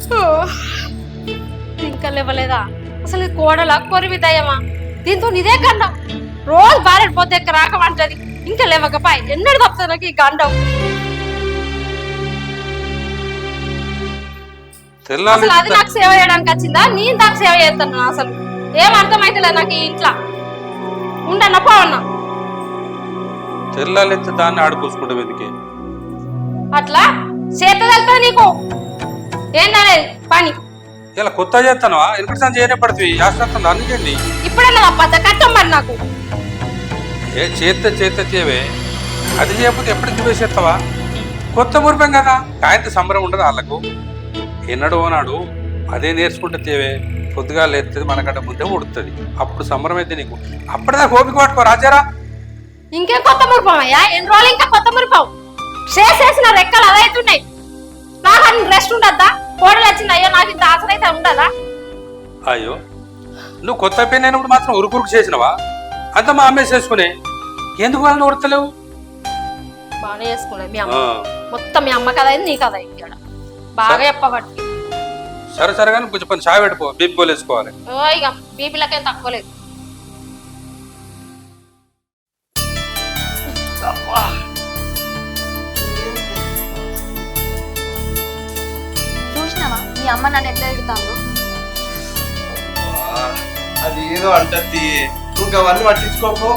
ఓ, ఇంకా లేవలేదా అసలు ఈ కోడల కొరివి దయ్యమా దీంతో ఇదే గండం రోజు భార్య పోతే రాకమంటది ఇంకా లేవకపాయ్ ఎన్నడు తప్పుతుంది నాకు ఈ గండం అసలు అది నాకు సేవ చేయడానికి వచ్చిందా నేను దానికి సేవ చేస్తాను అసలు ఏం అర్థమైతలేదు నాకు ఈ ఇంట్లో ఉండన్నా పోవన్నా తెల్లాలెత్తే దాన్ని ఆడిపోసుకుంటాం ఎందుకే అట్లా చేత వెళ్తా నీకు ఏంటనేది పని ఇలా కొత్త చేస్తాను ఎప్పుడు సార్ చేయనే పడుతుంది యాస్తంది అందుకండి ఇప్పుడన్నా తప్ప కట్టం మరి నాకు ఏ చేతేవే అది చేయకపోతే ఎప్పటికి వేసేస్తావా కొత్త మురిపం కదా కాయంత సంబరం ఉండదు వాళ్ళకు ఎన్నడో నాడు అదే నేర్చుకుంటే తేవే పొద్దుగా లేస్తుంది మనకంటే ముందే ఉడుతుంది అప్పుడు సంబరం అయితే నీకు అప్పటిదాకా ఓపిక పట్టుకో రాజారా ఇంకేం కొత్త మురిపం అయ్యా ఎన్ని రోజులు ఇంకా కొత్త మురిపం చేసేసిన రెక్కలు అదైతున్నాయి నాకు రెస్ట్ ఉండద్దా కోడలు వచ్చింది అయ్యో నాకు ఇంత ఆసర అయితే ఉండదా అయ్యో నువ్వు కొత్త పెళ్ళి అయినప్పుడు మాత్రం ఉరుకురుకు చేసినవా అంత మా అమ్మే చేసుకునే ఎందుకు వాళ్ళని ఉడతలేవు బాగానే చేసుకున్నాయి మీ అమ్మ మొత్తం మీ అమ్మ కదా నీ కదా ఇక్కడ బాగా చెప్పబట్టి సరే సరే కానీ కొంచెం పని చాయ్ పెట్టుకో బీపీ పోలేసుకోవాలి ఇక బీపీలకేం తక్కువ లేదు చూసినావా మీ అమ్మ నన్ను ఎట్లా తిడతాను అది ఏదో అంటది నువ్వు అవన్నీ పట్టించుకోకు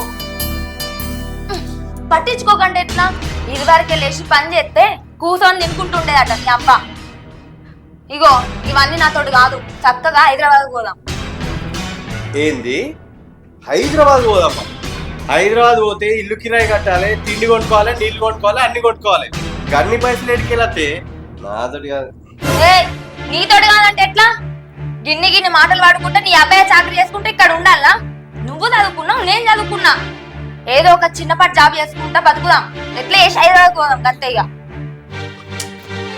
పట్టించుకోకండి ఎట్లా ఇది వరకే లేచి పని చేస్తే కూర్చొని తినుకుంటుండేదట మీ అబ్బ ఇగో ఇవన్నీ నాతోటి కాదు చక్కగా హైదరాబాద్ పోదాం ఏంది హైదరాబాద్ పోదమ్మా హైదరాబాద్ పోతే ఇల్లు కిరాయి కట్టాలి తిండి కొనుక్కోవాలి నీళ్లు కొనుక్కోవాలి అన్ని కొనుక్కోవాలి అన్ని పైసలు ఎడికెళ్ళతే నాతోటి కాదు నీతోటి కాదంటే ఎట్లా గిన్ని గిన్ని మాటలు వాడుకుంటే నీ అబ్బాయి చాకరీ చేసుకుంటే ఇక్కడ ఉండాలా నువ్వు చదువుకున్నావు నేను చదువుకున్నా ఏదో ఒక చిన్నపాటి జాబ్ చేసుకుంటా బతుకుదాం ఎట్లా వేసి హైదరాబాద్ పోదాం అంతే ఇక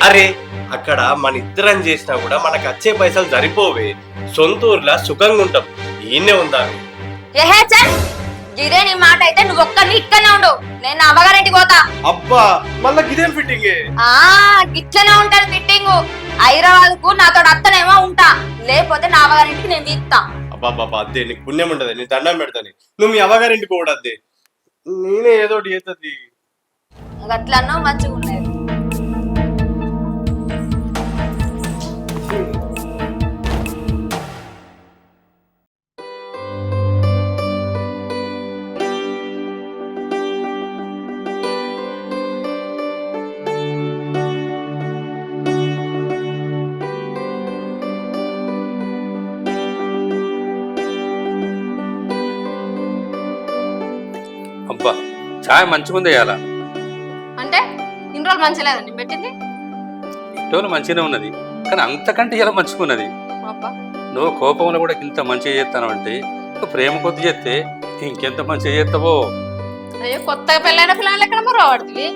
అరే అక్కడ మన ఇద్దరం చేసినా కూడా మనకు వచ్చే పైసలు సరిపోవే సొంత ఊర్లో సుఖంగా ఉంటాం ఈయనే ఉందా ఏహే చల్ ఇదే నీ మాట అయితే నువ్వు ఒక్కరిని ఇక్కడనే ఉండు నేను నా అమ్మగారింటికి పోతా అబ్బా మళ్ళా గిదేం ఫిట్టింగ్ గిట్లనే ఉంటది ఫిట్టింగ్ హైదరాబాద్ కు నాతో అత్తనేమో ఉంటా లేకపోతే నా అమ్మగారింటికి నేను తీస్తా అబ్బా బాబా అద్దే నీకు పుణ్యం ఉంటది నీ దండం పెడతాను నువ్వు మీ అవ్వగారింటికి కూడా అద్దే నేనే ఏదో ఒకటి చేస్తుంది గట్లన్నో మంచిగా ఉండేది అబ్బా చాయ్ మంచిగా ఉంది ఇవాళ అంటే ఇన్ని రోజులు మంచిగా లేదండి పెట్టింది ఇంట్లో మంచిగానే ఉన్నది కానీ అంతకంటే ఇలా మంచిగా ఉన్నది అబ్బా నువ్వు కోపంలో కూడా ఇంత మంచిగా చేస్తాను అంటే ప్రేమ కొద్ది చేస్తే ఇంకెంత మంచిగా చేస్తావో అయ్యో కొత్తగా పెళ్ళైన పిల్లలు ఎక్కడ మరో వాడుతుంది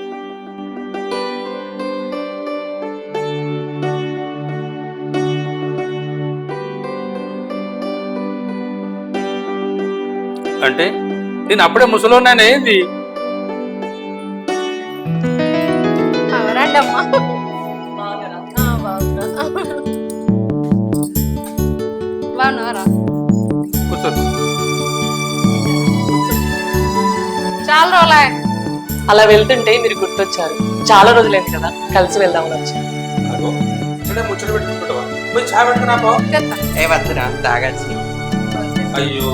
అంటే నేను అప్పుడే ముసలోన్నాను ఏంది రండి అమ్మా బాగున్నారా కూర్చో చాలా రోజులే అలా వెళ్తుంటే మీరు గుర్తొచ్చారు చాలా రోజులైంది కదా కలిసి వెళ్దామని వచ్చి ముచ్చట పెట్టుకుంటావా పోయి చాయ్ పెట్టుకున్నాపో ఏమద్దురా తాగచ్చు అయ్యో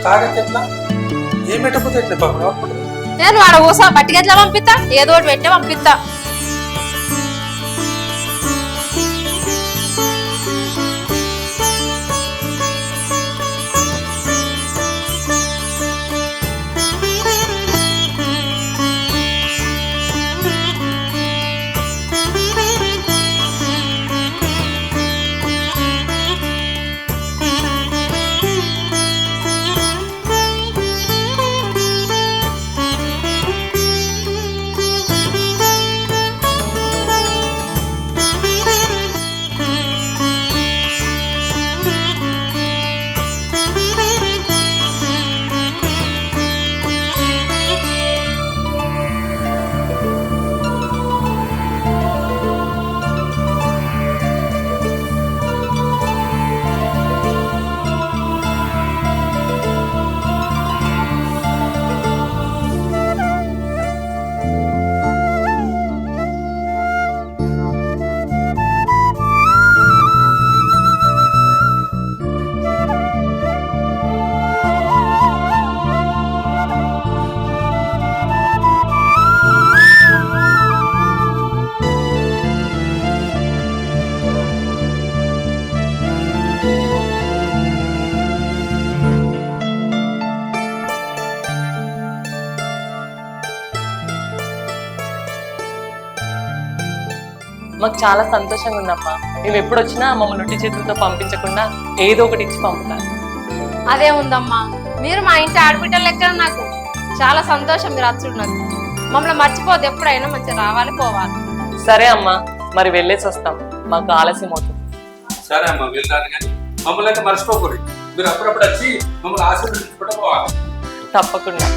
తాగచ్చు ఎట్లా ఏం పెట్టకపోతే ఎట్లా బాబు నేను వాడ ఊసా పట్టికెట్లా పంపిస్తా ఏదో ఒకటి పెట్టే పంపిస్తా మాకు చాలా సంతోషంగా ఉందమ్మా. మేము ఎప్పుడు వచ్చినా మమ్మల్ని ఒట్టి చేతులతో పంపించకుండా ఏదో ఒకటి ఇచ్చి పంపుతారు. అదే ఉందమ్మా, మీరు మా ఇంటి ఆడబిడ్డలు లెక్క నాకు చాలా సంతోషం. మీరు వచ్చుడు నాకు మమ్మల్ని మర్చిపోతే ఎప్పుడైనా మంచిగా రావాలి పోవాలి. సరే అమ్మా, మరి వెళ్ళేసి వస్తాం, మాకు ఆలస్యం అవుతుంది. సరే అమ్మా వెళ్తాను, కానీ మమ్మల్ని అయితే మర్చిపోకూడదు. మీరు అప్పుడప్పుడు వచ్చి మమ్మల్ని ఆశీర్వదించుకుంటూ పోవాలి. తప్పకుండా.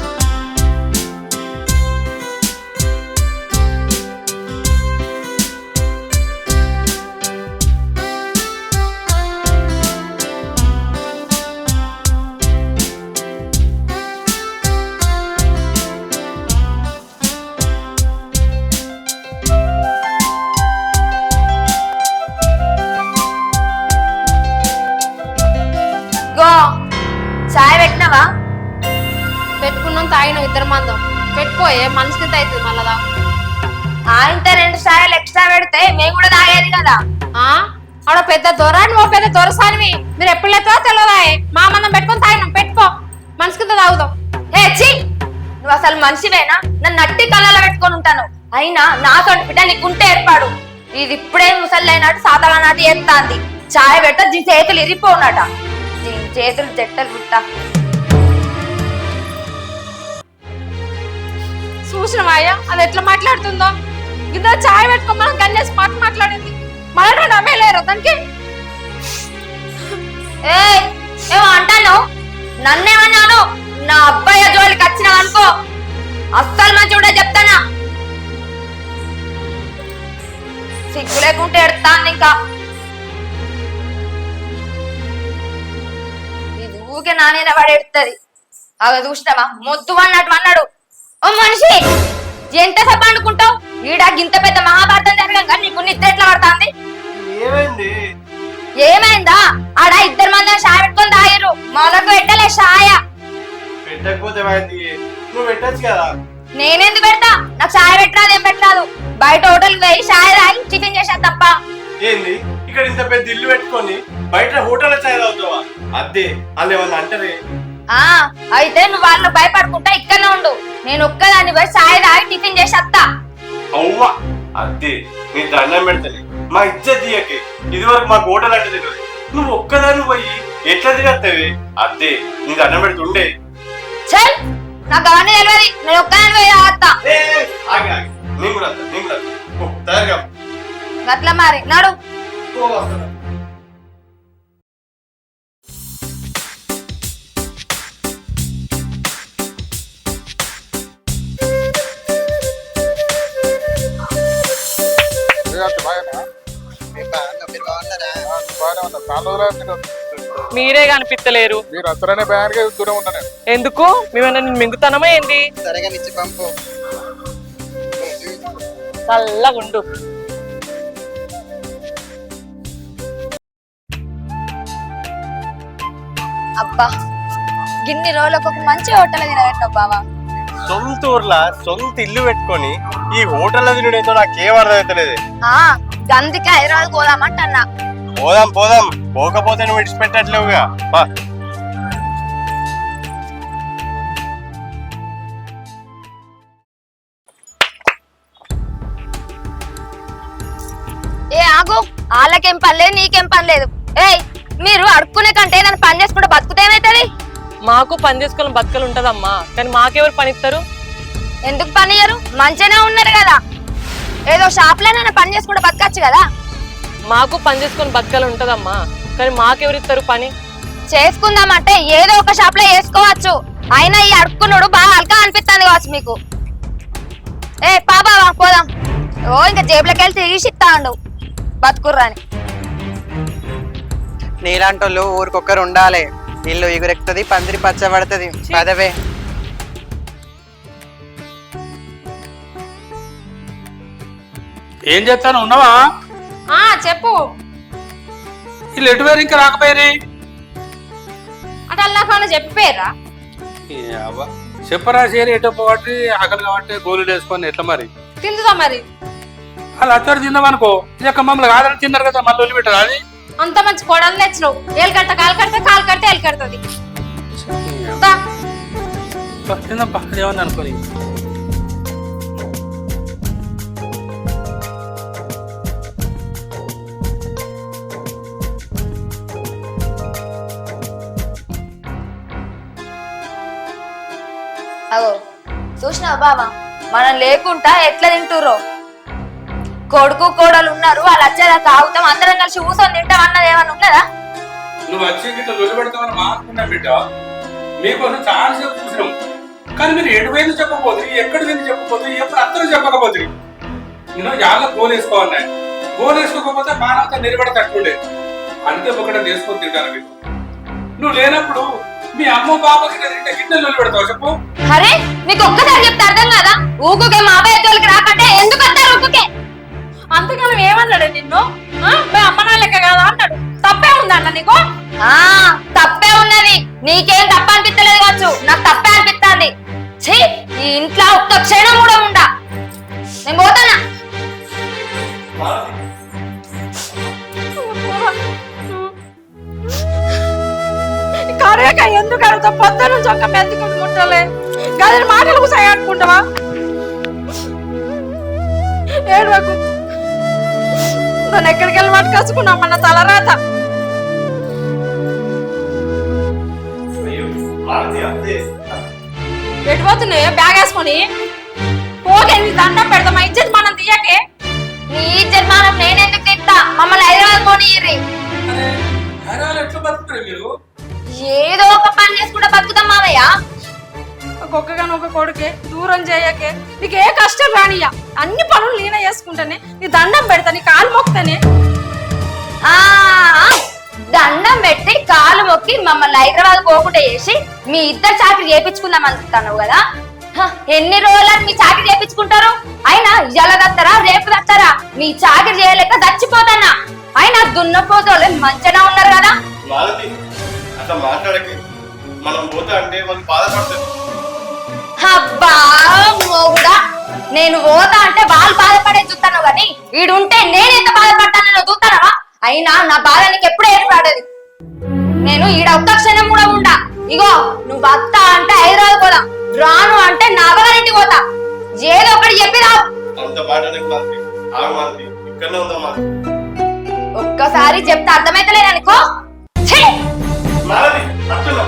గో చాయ్ పెట్టినావా? పెట్టుకున్నాం, తాగినాం, ఇద్దరు మందం పెట్టుకోయే మనిషికి అవుతుంది మళ్ళా. ఇంత 2 చాయలు ఎక్స్ట్రా పెడితే మేము కూడా తాగేది కదా. ఆడ పెద్ద దొర, నువ్వు పెద్ద దొరసానివి. మీరు ఎప్పుడు లేదో తెలియదాయే. మా మందం పెట్టుకొని తాగినాం, పెట్టుకో మనిషికి తాగుదాం. ఏ ఛీ, నువ్వు అసలు మనిషివేనా? నన్ను నట్టి కళ్ళలో పెట్టుకొని ఉంటాను. అయినా నాతో బిడ్డ నీకుంటే ఏర్పాడు. ఇది ఇప్పుడే ముసల్లైనట్టు సాతల నాటి ఎత్తాంది. చాయ్ పెట్ట దీని చేతులు ఇరిపోనట. దీని చేతులు చెట్టలు పుట్ట. చూసినవాయ్యా అది ఎట్లా మాట్లాడుతుందో. ఇద్దరు చాయ్ పెట్టుకోమని కన్యాసి మాట్లాడింది. మళ్ళీ నమ్మేలేరు దానికి. ఏమో అంటాను, నన్నేమన్నాను? నా అబ్బాయి జోలికి వచ్చినావు అనుకో, అస్సలు మంచి కూడా చెప్తానా. సిగ్గు లేకుంటే ఎడతాను ఇంకా. ఇది ఊకే నానేన పడి ఎడుతుంది. అవి చూసినావా, మొద్దు అన్నట్టు అన్నాడు. ఓ మనిషి, ఎంతసేపు అనుకుంటావు? ఈడ గింత పెద్ద మహాభారతం జరగంగా నీకు నిద్ర ఎట్లా పడుతుంది? ఏమైంది? ఏమైందా? ఆడ 2 మంది షాయ్ పెట్టుకొని తాగిర్రు. మొదకు పెట్టలే షాయ. పెట్టకపోతే నువ్వు పెట్టచ్చు కదా. నేనెందుకు పెడతా? నాకు షాయ్ పెట్టరాదు, ఏం పెట్టరాదు. బయట హోటల్కి పోయి షాయ్ తాగి టిఫిన్ చేసేది తప్ప. ఏంది ఇక్కడ ఇంత పెద్ద ఇల్లు పెట్టుకొని బయట హోటల్ చాయ్ తాగుతావా? అదే వాళ్ళు ఏమన్నా అంటారే? అయితే నువ్వు వాళ్ళు భయపడుకుంటా ఇక్కడనే ఉండు. నేను ఒక్కదాన్ని పోయి షాయ్ తాగి టిఫిన్ చేసేస్తా. అవ్వా అదే నీ దండం పెడతాను. మా ఇజ్జత్ తీయకే. ఇది వరకు మాకు హోటల్ అంటే తెలియదు. నువ్వు ఒక్కదాన్ని పోయి ఎట్లా తిరగతావి? అదే నీ దండం పెడుతుండే. చల్, నాకు అవన్నీ తెలియదు. నేను ఒక్కదాన్ని పోయి తాగత్తా. నేను కూడా తయారుగా గట్ల మరి నాడు. మీరే కనిపిస్తలేరు. మీరు అసలనే భయానికే దూరం ఉన్నాను. ఎందుకు? మేమన్నా నేను మింగుతానమా ఏంది? సరిగా నిచ్చి పంపు. చల్లగా ఉండు. అబ్బా, గిన్ని రోజులకు ఒక మంచి హోటల్ తినబెట్టావు బావా. సొంత ఊర్లా సొంత ఇల్లు పెట్టుకొని ఈ హోటల్ తినడేంతో నాకేం అర్థమవుతలేదు. అందుకే హైదరాబాద్ పోదామంటన్నా. పోదాం పోదాం, పోకపోతే నువ్వు విడిచిపెట్టట్లేవుగా. ఏ ఆగు, వాళ్ళకేం పని లేదు, నీకేం పని లేదు. ఏయ్, మీరు అడుక్కునే కంటే నన్ను పని చేసుకుంటే బతుకుతే ఏమైతుంది? మాకు పని చేసుకుని బతుకలు ఉంటదమ్మా, కానీ మాకెవరు పని ఇస్తారు? ఎందుకు పని ఇయ్యరు? మంచిగానే ఉన్నారు కదా. ఏదో షాప్ లో నన్ను పని చేసుకుంటే బతకచ్చు కదా. మాకు పని చేసుకుని బతుకలు ఉంటదమ్మా, కానీ మాకెవరిస్తారు పని? చేసుకుందామంటే ఏదో ఒక షాప్ లో వేసుకోవచ్చు. అయినా ఈ అడుక్కున్నాడు బాగా అల్కా అనిపిస్తుంది కావచ్చు మీకు. ఏ పాపా పోదాం. ఇంకా జేబులోకి వెళ్ళి తీసిస్తా ఉండు బతుకుర్రాని. నీలాంటోళ్ళు ఊరికొక్కరు ఉండాలి. ఇల్లు ఎగురెక్కుతుంది, పందిరి పచ్చబడుతుంది. పదవే. ఏం చేస్తాను, ఉన్నావా? చెప్పు. వీళ్ళు ఎటు వేరు ఇంకా రాకపోయారు? అంటే అల్లాఖాన చెప్పిపోయారా? చెప్పరా చేరి ఎటో పోటీ ఆకలి కాబట్టి గోళీలు వేసుకొని ఎట్లా మరి తిందుదా మరి? వాళ్ళు అచ్చరు తిందామనుకో, ఇక మమ్మల్ని కాదని తిన్నారు కదా, మళ్ళీ వదిలి పెట్టరు. అది అంత మంచి కోడలు తెచ్చినావు. ఏలు కట్ట కాలు కడితే కాలు కడితే ఏలు కడుతుంది. తిందమ్మా, అదేమన్నా అనుకోని. అగో చూసినావు బావా మనం లేకుండా ఎట్లా తింటుర్రో. కొడుకు కోడలు ఉన్నారు, వాళ్ళు వచ్చేదాకా ఆగుతాం, అందరం కలిసి కూర్చొని తింటాం అన్నది ఏమన్నా ఉన్నదా? నువ్వు వచ్చి ఇట్లా నిలబెడతామని మానుకున్నా బిడ్డ. మీకోసం చాలా సేపు చూసినాం, కానీ మీరు ఎటువైంది చెప్పకపోతుంది, ఎక్కడి వెళ్ళి చెప్పకపోతుంది, ఎప్పుడు అందరూ చెప్పకపోతుంది. నేను యాళ్ళ గోలు వేసుకోవాలి, గోలు వేసుకోకపోతే మానవత నిలబడి తట్టుకుండే. అందుకే ఒకటే తీసుకొని తింటాను మీకు. నువ్వు లేనప్పుడు మీ అమ్మ బాబాకి తింటే గిన్నెలు నిలబెడతావు చెప్పు. అరే నీకు ఒక్కసారి చెప్తే అర్థం కదా, ఊకుకే మా అబ్బాయి తోలికి రాకంటే ఎందుకు వస్తారు ఊకుకే? అంతకాలం ఏమన్నాడు నిన్ను? అమ్మ నా లెక్క కదా అన్నాడు. తప్పే ఉందన్న నీకు? తప్పే ఉన్నది. నీకేం తప్ప అనిపించలేదు కావచ్చు, నాకు తప్పే అనిపిస్తుంది. ఛీ, ఈ ఇంట్లో ఒక్క క్షణం కూడా ఉండా. నేను పోతానా? కరేక ఎందుకు అడుగుతా? పొద్దు నుంచి ఒక మెతుకుని ముట్టలే గదిని మాటలు కూసాయి అనుకుంటావా? ఏడవకు, నన్ను ఎక్కడికి వెళ్ళి పట్టుకొచ్చుకున్నావు మన తలరాత. ఎటుపోతున్నాయో బ్యాగ్ వేసుకొని పోకే, నీ దండం పెడతా. మా ఇజ్జత్ మనం తీయకే. నీ జన్మానం నేనెందుకు తింటా? మమ్మల్ని హైదరాబాద్ పోనీయ్యి. ఎట్లా బతుకుతారు మీరు? ఏదో ఒక పని చేసుకుంటా బతుకుతాం మావయ్య. ఒక్కొక్కగాని ఒక కొడుకే, దూరం చేయకే. నీకు ఏ కష్టం రానియ్యా, అన్ని పనులు నేనే చేసుకుంటానే. నీ దండం పెడతా, నీ కాలు మొక్కుతానే. ఆ దండం పెట్టి కాలు మొక్కి మమ్మల్ని హైదరాబాద్ పోకుండా చేసి మీ ఇద్దరు చాకరీ చేయించుకుందాం అనుకుంటాను కదా. ఎన్ని రోజులని మీ చాకరీ చేయించుకుంటారు? అయినా ఇవాళ దత్తరా రేపు దత్తరా? మీ చాకరీ చేయలేక చచ్చిపోతానా? అయినా దున్నపోతోళ్ళు మంచిగా ఉన్నారు కదా. అట్లా మాట్లాడకి, మనం పోతా అంటే వాళ్ళు బాధపడతారు. అబ్బా మోగుడా, నేను పోతా అంటే వాళ్ళు బాధపడే చూస్తాను కానీ ఈడుంటే నేను ఎంత బాధపడతానో చూస్తానవా? అయినా నా బాధ నీకు ఎప్పుడు ఏర్పడదు. నేను ఈడ ఒక్క క్షణం కూడా ఉండా. ఇగో నువ్వు వస్తా అంటే హైదరాబాద్ పోదాం, రాను అంటే నా అవ్వగారింటికి పోతా. ఏదో ఒకటి చెప్పి రావు. అంత మాట ఇక్కడనే ఉందా మాది? ఒక్కసారి చెప్తే అర్థమైతలేదు అనుకో. మాది అట్లా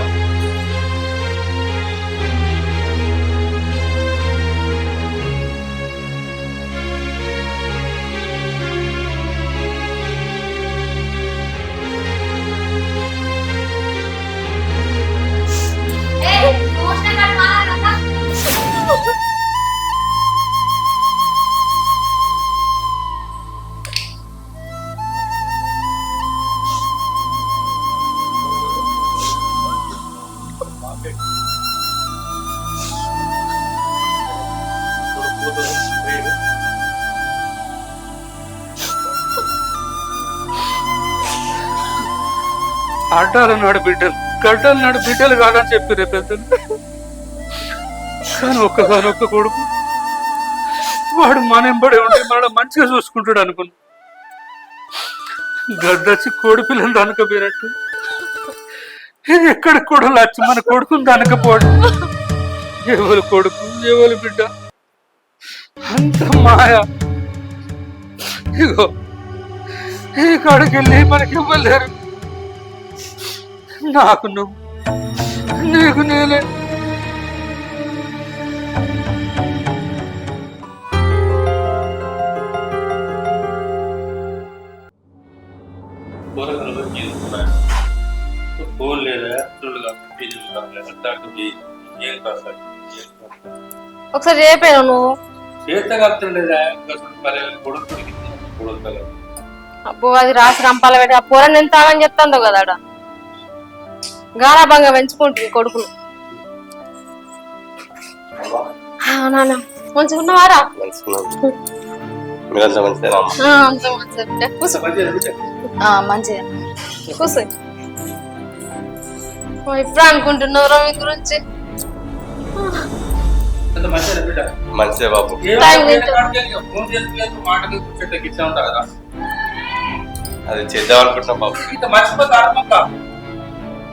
అడ్డాలు నాడు బిడ్డలు, గడ్డలు నాడు బిడ్డలు కాదని చెప్పిరే పెద్దలు. కానీ ఒక్క కొడుకు, వాడు మనెంబడే ఉంటే మన మంచిగా చూసుకుంటాడు అనుకున్నా. గద్దచ్చి కోడి పిల్లలు దనకపోయినట్టు ఎక్కడికి కూడా వచ్చి మన కొడుకుని దనకపోడు. ఎవరు కొడుకు ఎవరు బిడ్డ అంత మాయ. ఇగో ఈ కాడికి వెళ్ళి మనకి ఇవ్వలేరు. నాకు నువ్వు, నీకు నేనే. ఫోన్ లేదా ఒకసారి చెప్పాను నువ్వు చేత కలుతుండేదా అబ్బో, అది రాసి రంపాల పెట్టి ఆ పూరని ఎంత అని చెప్తాందో కదా ఆడ. గారాభంగా పెంచుకుంటుంది కొడుకును. నాన్న మంచిగా ఉన్నవారా? మంచిగా కూర్చో. ఇప్పుడు అనుకుంటున్నారా మీ గురించి? మంచిదే బాబు. అది చేద్దాం అనుకుంటున్నాం బాబు. మర్చిపోతా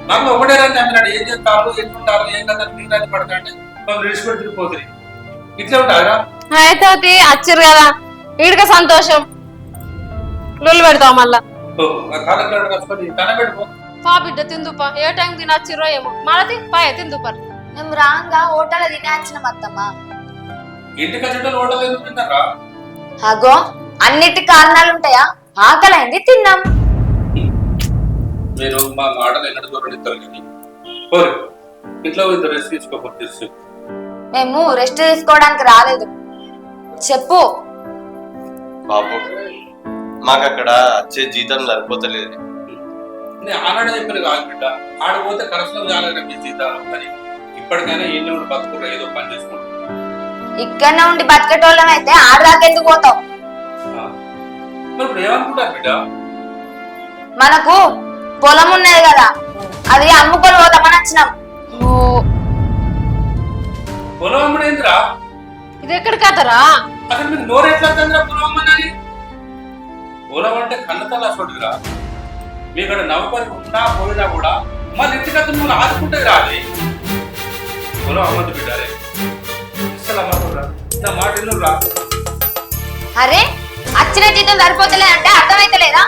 నాకు ఒకటే రాని నమ్మినాడు. ఏం చేస్తారు, ఎట్లుంటారు, ఏం కదా నీళ్ళు పడతాంటే మనం విడిచిపెట్టి తిరిగిపోతుంది. ఇట్లా ఉంటారా? అయితే వచ్చిర్రు కదా, వీడికి సంతోషం. లొల్లు పెడతావు మళ్ళా. పా బిడ్డ తిందుపా, ఏ టైం తినచ్చిర్రో ఏమో. మళ్ళీ పాయ తిందుపారు. మేము రాంగా హోటల్ తినేచ్చినాం అత్తమ్మ. ఇంటికి వచ్చేటోళ్ళు హోటల్ ఎందుకు తింటారా? అగో అన్నిటి కారణాలు ఉంటాయా? ఆకలైంది తిన్నాం. మీరు మా మాటలు ఎన్నడూ దూరనిస్తారు కానీ పోరు ఇంట్లో ఇంత రెస్ట్ తీసుకోకపోతే మేము రెస్ట్ తీసుకోవడానికి రాలేదు. చెప్పు. బాబు మాకు అక్కడ వచ్చే జీతం సరిపోతలేదు. నేను ఆనాడే చెప్పిన కాదు బిడ్డ, ఆడపోతే కరస్లో కాలేదు మీ జీతాలు అని. ఇప్పటికైనా ఎన్ని ఉండి బతుకురా, ఏదో పని చేసుకుంటాం. ఇక్కడనే ఉండి బతికేటోళ్ళం అయితే ఆడదాకెందుకు పోతాం? మరి ఇప్పుడు ఏమనుకుంటారు బిడ్డ? మనకు పొలం ఉన్నది కదా, అది అమ్ముకొని పోతామని వచ్చినాం. పొలం అమ్మడేందిరా? ఇది ఎక్కడ కదరా? అసలు మీరు నోరు ఎట్లా తందిరా పొలం అమ్మని? పొలం అంటే కన్నతల్లా చూడరా. మీ ఇక్కడ నౌకరి ఉన్నా పోయినా కూడా మళ్ళీ ఇంటికత్త నువ్వు ఆదుకుంటే రాదు. పొలం అమ్మద్దు బిడ్డారే, అసలు అమ్మకురా. నా మాట ఎన్నురా. అరే అచ్చిన జీతం సరిపోతలే అంటే అర్థమైతలేదా?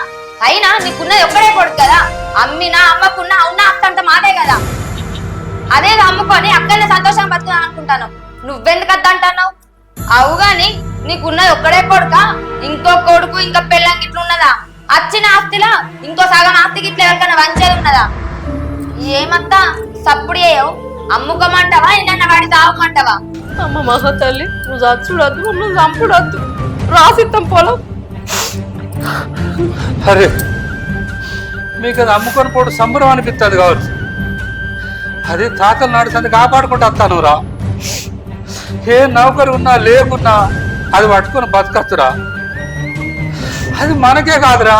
అయినా నీకున్నది ఒక్కడే కొడుకు కదా, అమ్మినా అమ్మకున్నా అవునా అక్కంత మాటే కదా. అదేదో అమ్ముకొని అక్కడనే సంతోషం బతుకుదాం అనుకుంటాను. నువ్వెందుకు అద్ద అంటున్నావు? అవు గాని నీకున్నది ఒక్కడే కొడుక, ఇంకో కొడుకు ఇంకా పెళ్ళం గిట్ల ఉన్నదా? అచ్చిన ఆస్తిలా ఇంకో సగం ఆస్తికి ఇట్లా ఎవరికైనా వంచేది ఉన్నదా? ఏమంతా సప్పుడు చేయవు. అమ్ముకోమంటావా ఏమన్నా వాడి తాగమంటావా? అమ్మ మహా తల్లి, నువ్వు చచ్చుడద్దు, మమ్మల్ని చంపుడద్దు, రాసిద్దాం పొలం. అరే మీకు అది అమ్ముకొని పోటు సంబరం అనిపిస్తుంది కావచ్చు. అది తాతలు నడుస్తుంది కాపాడుకుంటూ వస్తాను రా. ఏ నౌకరు ఉన్నా లేకున్నా అది పట్టుకొని బతకచ్చురా. అది మనకే కాదురా,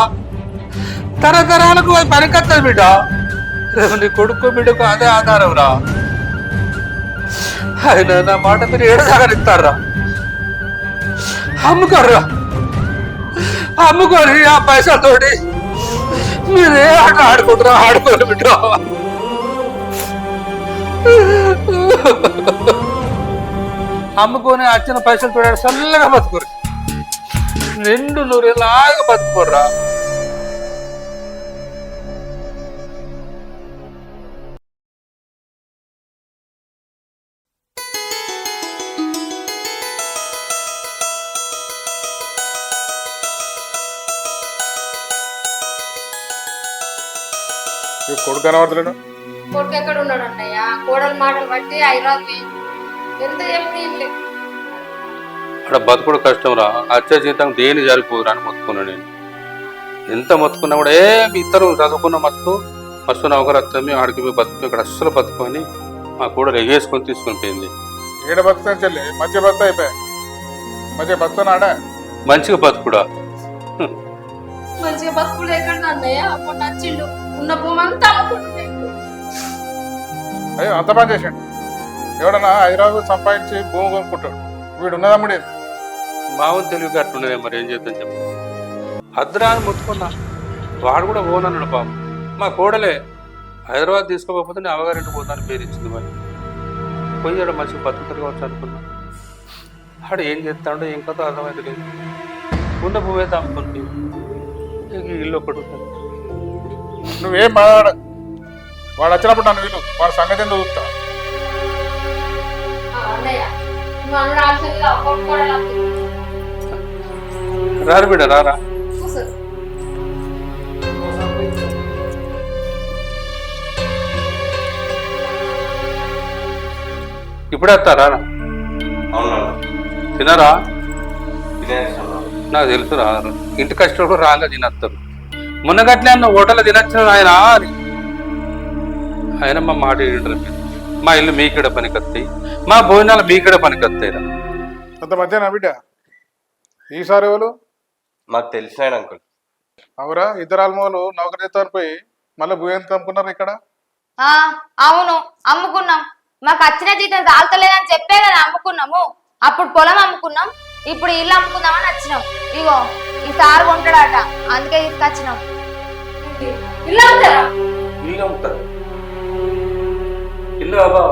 తరతరాలకు అది పనికొస్తుంది బిడ్డ. రేపు నీ కొడుకు బిడ్డకు అదే ఆధారం రా. ఆయన నా మాట మీరు ఏడసాగనిస్తారా? అమ్ముకోర్రా, అమ్ముకొని ఆ పైసలతోటి మీరే ఆట ఆడుకుంటారా? ఆడుకోరు బిడ్డ. అమ్ముకొని వచ్చిన పైసలతో చల్లగా బతుకోరు, నిండు నూరేలాగా బతుకోర్రా. కొడుకు కనబడతలేడు. కొడుకు ఎక్కడ ఉన్నాడు అన్నయ్య? కోడలు మాటలు బట్టి హైదరాబాద్ ఎంత చెప్పి అక్కడ బతుకుడు కష్టం రా. వచ్చే జీతం దేని జరిపోదురా అని మొత్తుకున్నా నేను. ఎంత మొత్తుకున్నా కూడా మీ ఇద్దరు చదువుకున్న మస్తు నౌకరత్వం ఆడికి మీ బతుకు ఇక్కడ అస్సలు బతుకొని మా కూడా ఎగేసుకొని తీసుకొని పోయింది. ఏడ బతుకుతాను చెల్లి, మంచిగా బతుకు అయిపోయా. మంచిగా బతుకున్నాడా? మంచిగా బతుకుడా? మంచిగా బతుకులు ఎక్కడ అన్నయ్య? అప్పుడు నచ్చిండు, ఉన్న భూమి అంతా అమ్ముకుంటున్నాయి. అయ్యో అంత పని చేసాడు. ఎవడన్నా హైదరాబాద్ సంపాదించి భూమి కొనుక్కుంటాడు, వీడు ఉన్నదమ్ముడే. మామూలు తెలివి అట్లున్నదే, మరి ఏం చేద్దాం చెప్పు. అద్రా అని మొత్తుకున్నా, వాడు కూడా పోనన్నాడు బాబు. మా కోడలే హైదరాబాద్ తీసుకోకపోతే నేను అవగారింటి పోతాను పేరు ఇచ్చింది. మరి పోయాడు మంచిగా బతుకుతారు కావచ్చు అనుకున్నా. ఆడు ఏం చేస్తాడో ఏం కథ అర్థమైతే లేదు. ఉన్న భూమి అయితే అమ్ముకుంటే ఇల్లు ఒకటి ఉంటుంది. నువ్వేం బాధపడ, వాడు వచ్చినప్పుడు నన్ను వీలు, వాడి సంగతి ఎందుకు చూస్తా. అన్నయ్య నువ్వు అనురాశంగా కొనుక్కోవడం రారు బిడ్డ రారా. కూర్చో. ఇప్పుడే వస్తారా? అవునా? తినరా? తినేస్తాను. నాకు తెలుసు రారు, ఇంటి కష్టం రాగా తినేస్తారు. మున్నగట్లే అన్న హోటల్లో తినచ్చిన ఆయన ఆయన మా మాట ఏంటారు. మా ఇల్లు మీకడ పనికొస్తాయి, మా భోజనాలు మీకడ పనికొస్తాయి. అంత మధ్యాహ్న బిడ్డ ఈసారి ఎవరు? మాకు తెలిసిన అంకుల్. అవురా, ఇద్దరు ఆల్మోలు నౌకరీ చేస్తాను పోయి మళ్ళీ భూమి ఎంత అమ్ముకున్నారు ఇక్కడ? అవును అమ్ముకున్నాం. మాకు వచ్చిన జీతం చాలతలేదని చెప్పే కదా అమ్ముకున్నాము. అప్పుడు పొలం అమ్ముకున్నాం, ఇప్పుడు ఇల్లు అమ్ముకుందామని వచ్చినాం. ఇగో ఈ సార్ కొంటాడట, అందుకే తీసుకొచ్చినాం. ఇల్లు అమ్ముతారా? ఇల్లు అమ్ముతారు. ఇల్లు అబ్బా,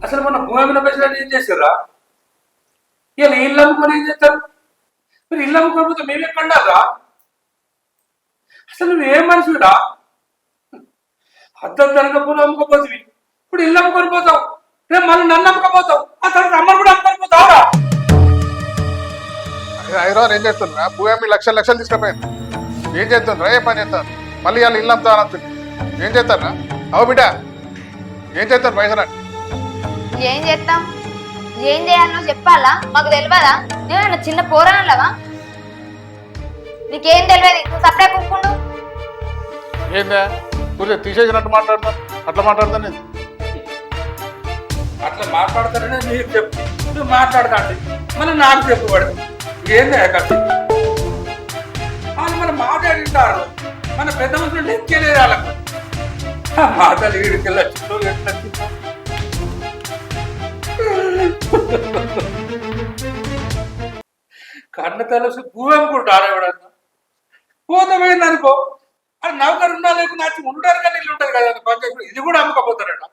అసలు మన భూమి పైసలు ఏం చేశారా? ఇలా ఇల్లు అమ్ముకొని ఏం చేస్తారు? మీరు ఇల్లు అమ్ముకోకపోతే మేమే కండారా? అసలు నువ్వేం మనిషిరా? అద్దం తనక పూలు అమ్ముకోపోతుంది, ఇప్పుడు ఇల్లు అమ్ముకొని పోతావు, రేపు మళ్ళీ నన్ను అమ్మకపోతావు, ఆ తర్వాత అమ్మని కూడా అమ్ముకొని పోతావురా. హైదరాబాద్ ఏం చేస్తున్నా భూమి లక్షలు లక్షలు తీసుకుపోయింది. ఏం చేస్తుండ్రా? ఏ పని చేస్తారు? మళ్ళీ వాళ్ళు ఇల్లు అమ్ముతా అనొచ్చు. ఏం చేస్తారా? అవు బిడ్డ ఏం చేస్తారు పైసలు? ఏం చేస్తాం? ఏం చేయాలో చెప్పాలా? మాకు తెలియదా? ఏమన్నా చిన్న పోరానలేవా? నీకేం తెలియదు, నువ్వు సపరేట్ కూకుండు. ఏందా పూజ తీసేసినట్టు మాట్లాడతాను? అట్లా మాట్లాడతాను నేను. అట్లా మాట్లాడతారనే నీకు చెప్పు, నువ్వు మాట్లాడతాండి మళ్ళీ నాకు చెప్పుబడి ఏందే కష్టం. వాళ్ళు మన మాట్లాడింటారు, మన పెద్ద మనుషులు ఎక్కేలేదు వాళ్ళకు. మాటలు వీడికెళ్ళచ్చు ఎట్లా కన్న తలసి భూమి అమ్ముకుంటారు ఎవడన్నా. పోత పోయింది అనుకో, అది నౌకరు ఉన్నా లేకుండా నచ్చి ఉంటారు కానీ ఇల్లు ఉంటుంది కదా పక్కకు, ఇది కూడా అమ్ముకపోతారట.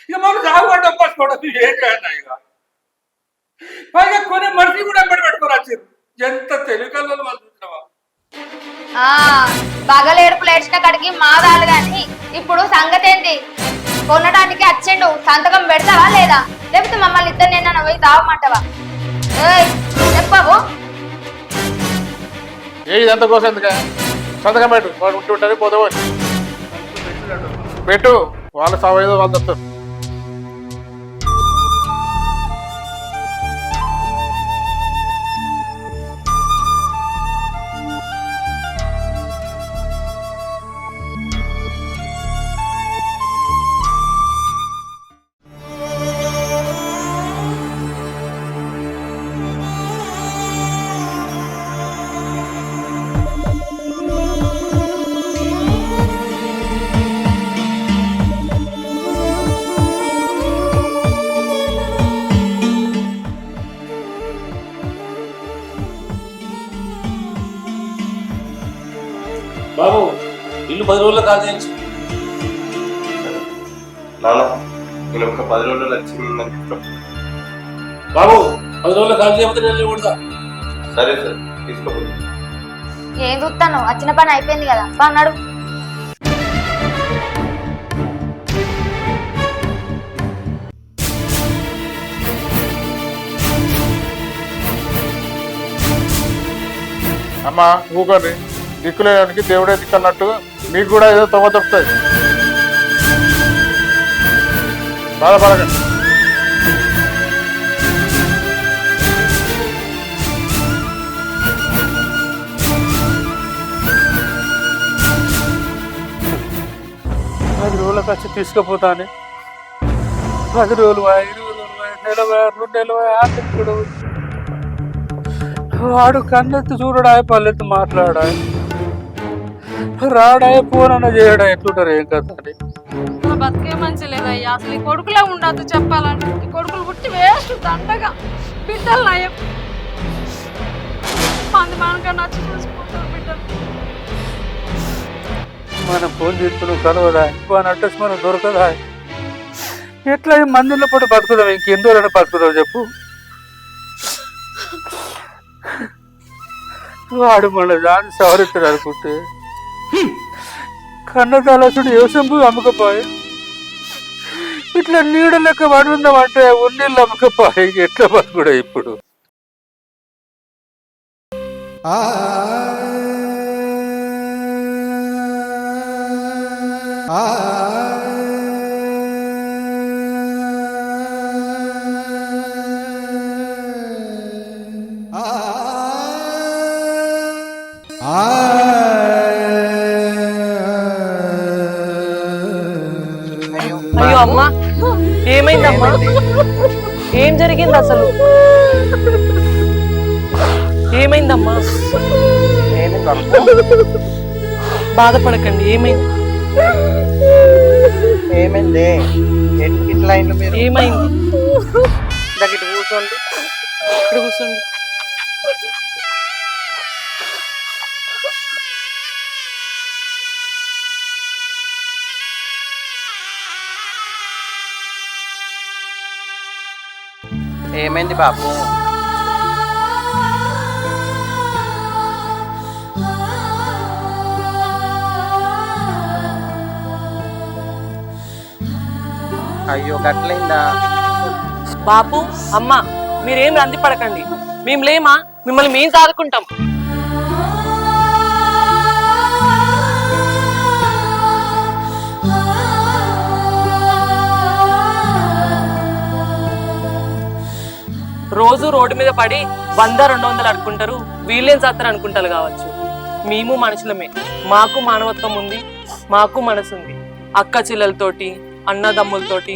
ఇక మనం సాగుపడ్డ పట్టుకోవడం ఏం చేయన్నా. ఇక పైగా కొనే మనిషి కూడా ఎంబడి పెట్టుకొని వచ్చారు. ఎంత తెలివికల్లో వాళ్ళు చూసినావా. పగలేడుపులు ఏడ్చిన కాడికి మాదాలు గాని ఇప్పుడు సంగతి ఏంటి? కొనడానికి వచ్చిండు, సంతకం పెడతావా లేదా? లేకపోతే మమ్మల్ని ఇద్దరు నిన్న పోయి తాగమంటావా? చెప్పవు. ఏ ఇదంతా కోసం ఎందుక? సంతకం పెట్టు, వాడు ఉంటూ ఉంటుంది పోతావు పెట్టు. వాళ్ళ సావేదో వాళ్ళు చెప్తారు. బాబు ఇల్లు 10 రోజుల్లో కాదు చేయించు. నాన్న నేను ఒక 10 రోజులు వచ్చిందని చెప్తాను. బాబు 10 రోజుల్లో కాదు చేయకపోతే నేను కొడతా. సరే సార్ తీసుకోపోయి. ఏం చూస్తాను? వచ్చిన పని అయిపోయింది కదా అన్నాడు. అమ్మ ఊకొని దిక్కులేడానికి దేవుడే దిక్కు అన్నట్టు మీకు కూడా ఏదో తొమ్మ తప్పుతుంది. బాధపడకండి. పది రోజులకు వచ్చి తీసుకుపోతాను. 10 రోజులు 20 రోజులు నెల 2 నెలలు 6 నెలలు వాడు కన్నెత్తి చూడడాయ పల్లెత్తి మాట్లాడాయి రాడాయ పోనన్న చేయడా ఎట్లుంటారు ఏం కదా అని. నా బతికే మంచి లేదయ్యా. అసలు ఈ కొడుకులే ఉండదు చెప్పాలంటే. ఈ కొడుకులు పుట్టి వేస్ట్ దండగా. బిడ్డలు నయం, మంది మనకన్నా నచ్చి చూసుకుంటారు బిడ్డలు. మనం ఫోన్ చేసుకుని కలవదా మన అడ్రస్ మనం దొరకదా? ఎట్లా ఈ మందిలో పాటు బతుకుదాం? ఇంకెందోరైనా బతుకుదాం చెప్పు. వాడు మన దాన్ని సవరిస్తాడు అనుకుంటే కన్న తలసుడు యోసంపు అమ్మకపోయి ఇట్లా నీడ లెక్క పడి ఉందామంటే ఉన్నీళ్ళు అమ్మకపోయి ఎట్లా బతుకుడా ఇప్పుడు? అయ్యో అమ్మా, ఏమైందమ్మా? ఏం జరిగింది అసలు? ఏమైందమ్మా? బాధపడకండి. ఏమైంది? ఏమైంది? ఎందుకు ఇట్లా అయింది? మీరు ఏమైంది? దగ్గర కూర్చోండి. ఇక్కడ కూర్చోండి. ఏమైంది బాబు? అయ్యో గట్లయిందా? బాపు అమ్మ మీరేం రంది పడకండి, మేము లేమా, మిమ్మల్ని మేము సాదుకుంటాం. రోజు రోడ్డు మీద పడి 100-200 అనుకుంటారు, వీళ్ళేం చేస్తారు అనుకుంటారు కావచ్చు. మేము మనుషులమే, మాకు మానవత్వం ఉంది, మాకు మనసు ఉంది. అక్క చెల్లెలతోటి, అన్నదమ్ములతోటి,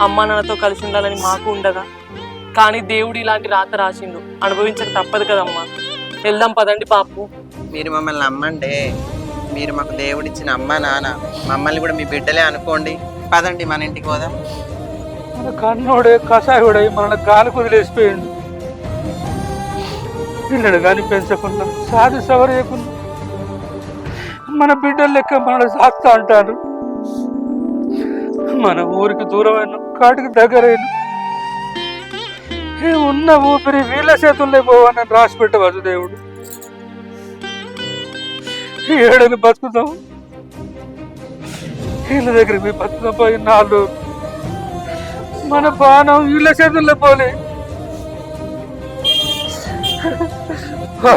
అమ్మ నాన్నతో కలిసి ఉండాలని మాకు ఉండదా? కానీ దేవుడు ఇలాంటి రాత రాసిండు, అనుభవించక తప్పదు కదమ్మా. వెళ్దాం పదండి బాపు. మీరు మమ్మల్ని నమ్మండి, మీరు మాకు దేవుడిచ్చిన అమ్మ నాన్న, మమ్మల్ని కూడా మీ బిడ్డలే అనుకోండి. పదండి మన ఇంటికి పోదాం. మన కన్నోడే కషాయుడే మన గాలి కుదిలేసిపోయిండు. పిల్లడు కానీ పెంచకుండా సాధి సవరేయకుండా మన బిడ్డల లెక్క మనల్ని సాగుతా అంటారు. మన ఊరికి దూరమైన కాటికి దగ్గరైన ఉన్న ఊపిరి వీళ్ళ చేతుల్లో పోవని రాసి పెట్టవచ్చు దేవుడు. ఏడని బతుకుతాం, వీళ్ళ దగ్గర మీ బతుకుతాం. పోయి 4 రోజులు మన బాణం వీళ్ళ చేతుల్లో పోలే.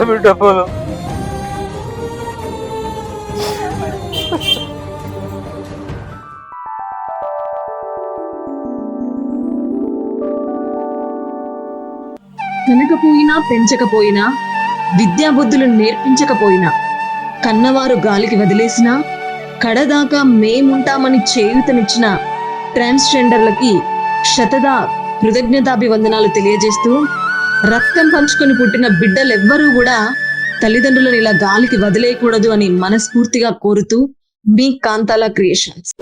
బిడ్డ పోదాం. కనకపోయినా పెంచకపోయినా, విద్యాబుద్ధులు నేర్పించకపోయినా, కన్నవారు గాలికి వదిలేసినా, కడదాకా మేముంటామని చేయూతనిచ్చిన ట్రాన్స్జెండర్లకి శతదా కృతజ్ఞతాభివందనాలు తెలియజేస్తూ, రక్తం పంచుకొని పుట్టిన బిడ్డలెవ్వరూ కూడా తల్లిదండ్రులను ఇలా గాలికి వదిలేయకూడదు అని మనస్ఫూర్తిగా కోరుతూ, మీ కాంతాల క్రియేషన్స్.